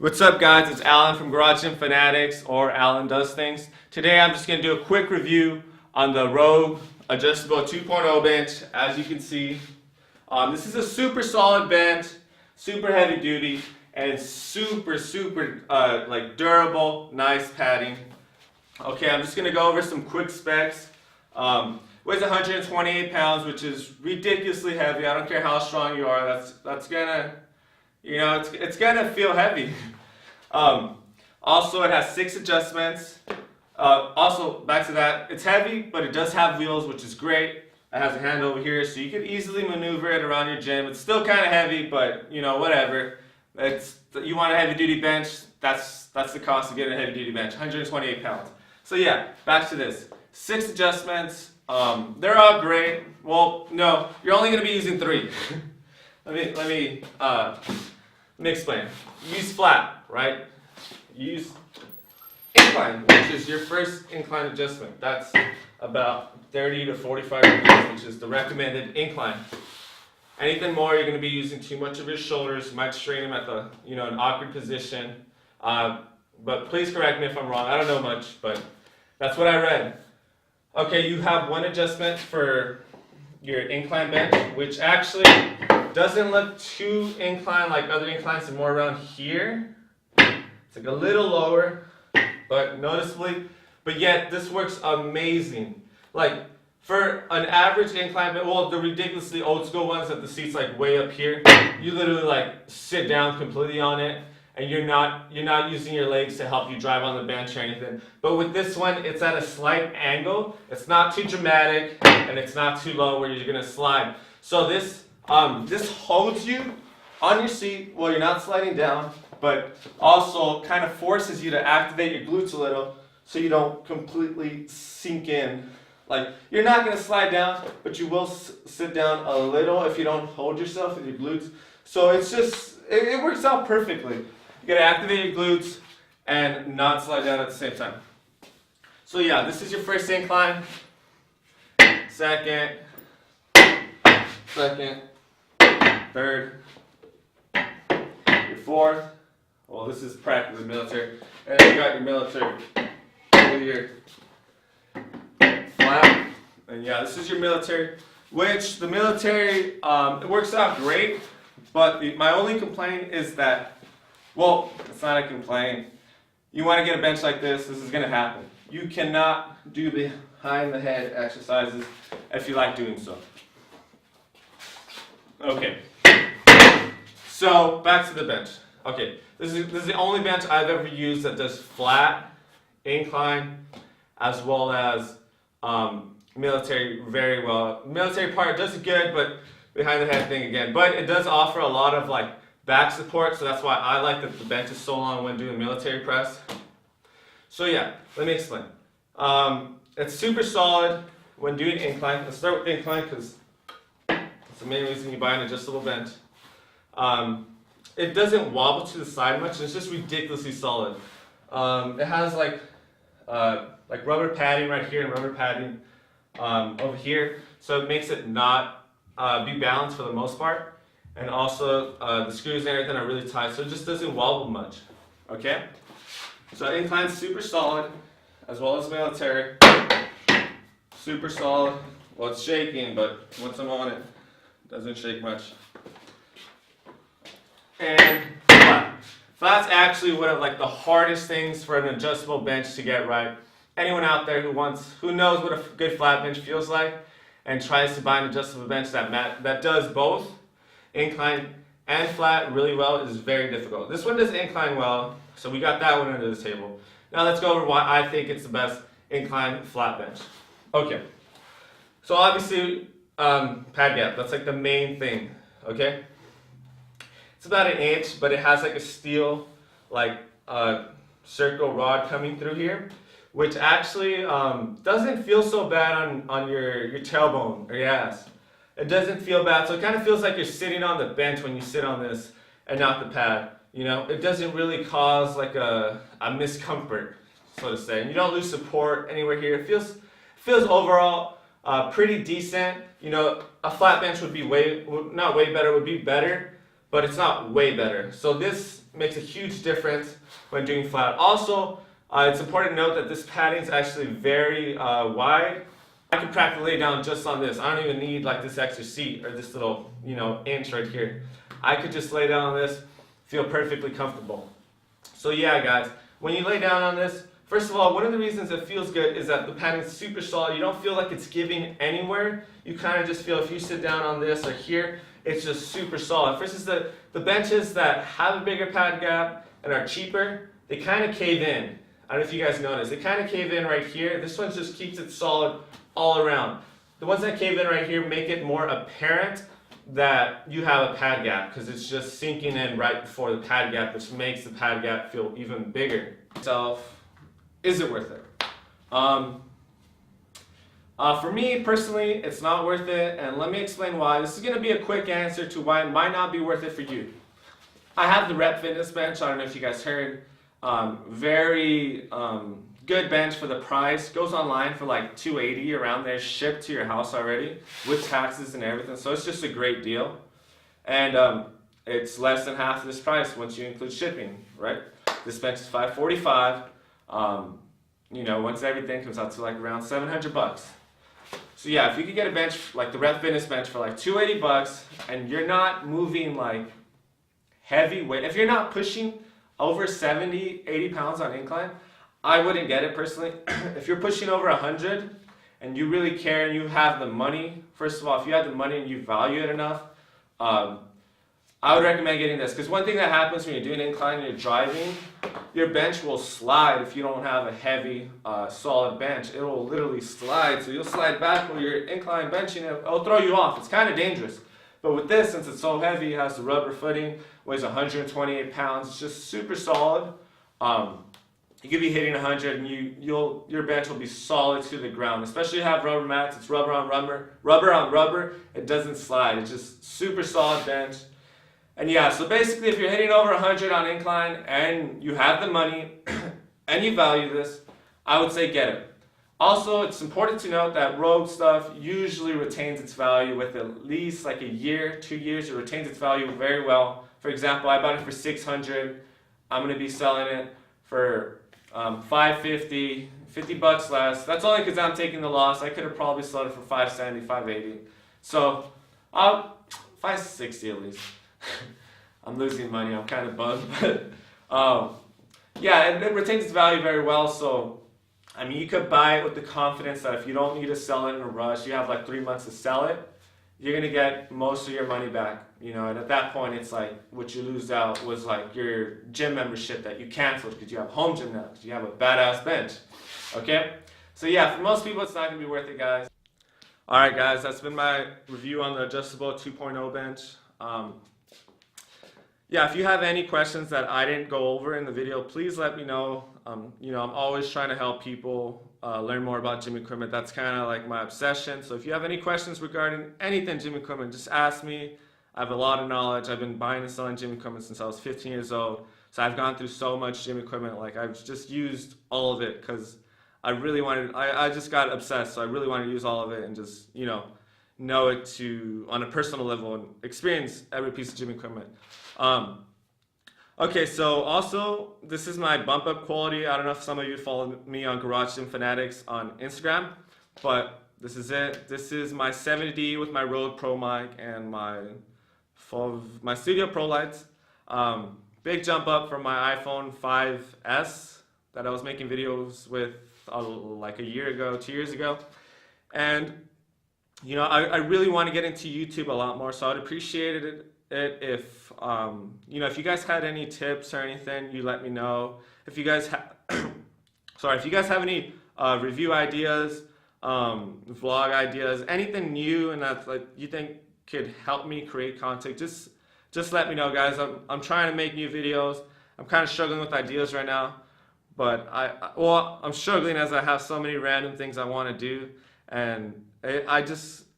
What's up, guys? It's Alan from Garage Gym Fanatics, or Alan Does Things. Today I'm just going to do a quick review on the Rogue Adjustable 2.0 bench. As you can see, this is a super solid bench, super heavy duty, and super like durable, nice padding. Okay, I'm just going to go over some quick specs. Weighs 128 pounds, which is ridiculously heavy. I don't care how strong you are. That's gonna, it's gonna feel heavy. Also, it has 6 adjustments. Also, back to that, it's heavy, but it does have wheels, which is great. It has a hand over here, so you can easily maneuver it around your gym. It's still kind of heavy, but whatever. You want a heavy duty bench. That's the cost of getting a heavy duty bench. 128 pounds. So yeah, back to this. 6 adjustments. They're all great. Well, no, you're only going to be using 3. Let me explain. Use flat, right? Use incline, which is your first incline adjustment. That's about 30 to 45 degrees, which is the recommended incline. Anything more, you're going to be using too much of your shoulders. You might strain them at an awkward position. But please correct me if I'm wrong. I don't know much, but that's what I read. Okay, you have one adjustment for your incline bench, which actually doesn't look too inclined like other inclines, and more around here. It's like a little lower, but noticeably. But yet, this works amazing. Like, for an average incline bench, well, the ridiculously old school ones that the seat's like way up here, you literally like sit down completely on it, and you're not using your legs to help you drive on the bench or anything. But with this one, it's at a slight angle. It's not too dramatic, and it's not too low where you're gonna slide. So this holds you on your seat while you're not sliding down, but also kind of forces you to activate your glutes a little so you don't completely sink in. Like, you're not gonna slide down, but you will sit down a little if you don't hold yourself with your glutes. So it's just, it works out perfectly. You gotta activate your glutes and not slide down at the same time. So yeah, this is your first incline, second, third, your fourth. Well, this is practically military. And then you got your military with your flat. And yeah, this is your military, which the military, it works out great. But my only complaint is that, well, it's not a complaint. You want to get a bench like this is going to happen. You cannot do behind the head exercises if you like doing so. Okay. So, back to the bench. Okay, this is the only bench I've ever used that does flat, incline, as well as military very well. Military part does it good, but behind the head thing again. But it does offer a lot of like back support, so that's why I like that the bench is so long when doing military press. So yeah, let me explain. It's super solid when doing incline. Let's start with incline because it's the main reason you buy an adjustable bench. It doesn't wobble to the side much. It's just ridiculously solid. It has like rubber padding right here and rubber padding over here, so it makes it not be balanced for the most part. And also the screws and everything are really tight, so it just doesn't wobble much. Okay? So incline's super solid, as well as military. Super solid. Well, it's shaking, but once I'm on it, it doesn't shake much. And flat. Flat's actually one of like the hardest things for an adjustable bench to get right. Anyone out there who knows what a good flat bench feels like and tries to buy an adjustable bench that does both incline and flat really well is very difficult. This one does incline well, so we got that one under the table. Now let's go over why I think it's the best incline flat bench. Okay, so obviously pad gap, that's like the main thing, okay? It's about 1 inch, but it has like a steel circle rod coming through here, which actually doesn't feel so bad on your tailbone or your ass. It doesn't feel bad, so it kind of feels like you're sitting on the bench when you sit on this and not the pad. It doesn't really cause like a miscomfort, so to say. And you don't lose support anywhere here. It feels overall pretty decent. A flat bench would be not way better, would be better, but it's not way better. So this makes a huge difference when doing flat. Also, it's important to note that this padding is actually very wide. I can practically lay down just on this. I don't even need like this extra seat or this little, inch right here. I could just lay down on this, feel perfectly comfortable. So yeah, guys, when you lay down on this, first of all, one of the reasons it feels good is that the padding is super solid. You don't feel like it's giving anywhere. You kind of just feel, if you sit down on this or here, it's just super solid. Versus the benches that have a bigger pad gap and are cheaper, they kind of cave in. I don't know if you guys notice. They kind of cave in right here. This one just keeps it solid all around. The ones that cave in right here make it more apparent that you have a pad gap because it's just sinking in right before the pad gap, which makes the pad gap feel even bigger. So, is it worth it? For me personally, it's not worth it, and let me explain why. This is going to be a quick answer to why it might not be worth it for you. I have the Rep Fitness bench. I don't know if you guys heard. Very good bench for the price. Goes online for like $280 around there, shipped to your house already with taxes and everything. So it's just a great deal, and it's less than half of this price once you include shipping. Right? This bench is $545. Once everything comes out to like around $700. So yeah, if you could get a bench like the Rep Fitness bench for like $280, and you're not moving like heavy weight, if you're not pushing over 70, 80 pounds on incline, I wouldn't get it personally. If you're pushing over 100 and you really care and you have the money, first of all, if you have the money and you value it enough, I would recommend getting this. Because one thing that happens when you're doing incline and you're driving, your bench will slide if you don't have a heavy, solid bench. It will literally slide. So you'll slide back while you're incline benching. It'll throw you off. It's kind of dangerous. But with this, since it's so heavy, it has the rubber footing, weighs 128 pounds. It's just super solid. You could be hitting 100 and your bench will be solid to the ground. Especially if you have rubber mats. It's rubber on rubber. Rubber on rubber. It doesn't slide. It's just super solid bench. And yeah, so basically if you're hitting over 100 on incline and you have the money and you value this, I would say get it. Also, it's important to note that Rogue stuff usually retains its value with at least like a year, 2 years. It retains its value very well. For example, I bought it for $600. I'm going to be selling it for $550, $50 less. That's only because I'm taking the loss. I could have probably sold it for $570, $580. So, $560 at least. I'm losing money. I'm kind of bummed, but yeah, it retains its value very well. So, I mean, you could buy it with the confidence that if you don't need to sell it in a rush, you have like 3 months to sell it, you're gonna get most of your money back. And at that point, it's like what you lose out was like your gym membership that you canceled because you have home gym now, because you have a badass bench. Okay, so yeah, for most people, it's not gonna be worth it, guys. All right, guys, that's been my review on the adjustable 2.0 bench. Yeah, if you have any questions that I didn't go over in the video, please let me know. I'm always trying to help people learn more about gym equipment. That's kind of like my obsession. So if you have any questions regarding anything gym equipment, just ask me. I have a lot of knowledge. I've been buying and selling gym equipment since I was 15 years old. So I've gone through so much gym equipment. Like I've just used all of it because I really wanted, I just got obsessed. So I really wanted to use all of it and just, know it on a personal level and experience every piece of gym equipment. Okay, so also, this is my bump up quality. I don't know if some of you follow me on Garage Gym Fanatics on Instagram, but this is it. This is my 70D with my Rode Pro mic and my Studio Pro lights. Big jump up from my iPhone 5S that I was making videos with like a year ago, 2 years ago. And, I really want to get into YouTube a lot more, so I'd appreciate it if if you guys had any tips or anything, you let me know. If you guys if you guys have any review ideas, vlog ideas, anything new and that's like you think could help me create content, just let me know, guys. I'm trying to make new videos. I'm kind of struggling with ideas right now, but I'm struggling as I have so many random things I want to do, and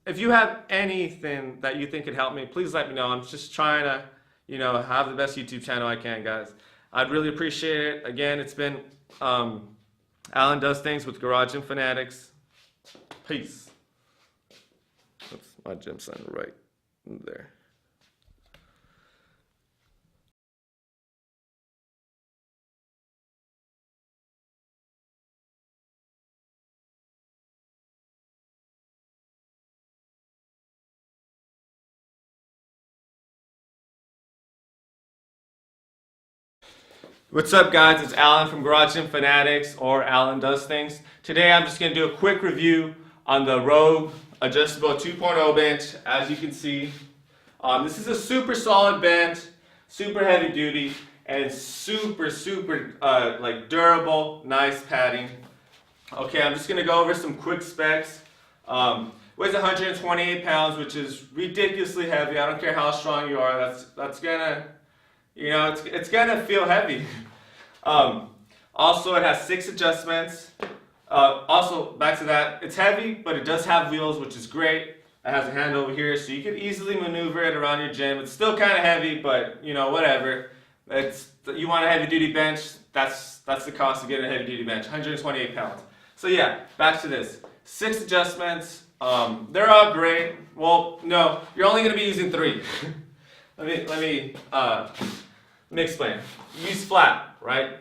if you have anything that you think could help me, please let me know. I'm just trying to, have the best YouTube channel I can, guys. I'd really appreciate it. Again, it's been Alan Does Things with Garage Gym Fanatics. Peace. That's my gym sign right there. What's up, guys? It's Alan from Garage Gym Fanatics, or Alan Does Things. Today I'm just going to do a quick review on the Rogue Adjustable 2.0 bench. As you can see, this is a super solid bench, super heavy duty, and super like durable, nice padding. Okay, I'm just going to go over some quick specs. Weighs 128 pounds, which is ridiculously heavy. I don't care how strong you are. That's gonna, it's gonna feel heavy. Also, it has 6 adjustments. Also, back to that, it's heavy, but it does have wheels, which is great. It has a hand over here, so you can easily maneuver it around your gym. It's still kind of heavy, but whatever. You want a heavy duty bench. That's the cost of getting a heavy duty bench. 128 pounds. So yeah, back to this. 6 adjustments. They're all great. Well, no, you're only going to be using 3. Let me explain. Use flat, right?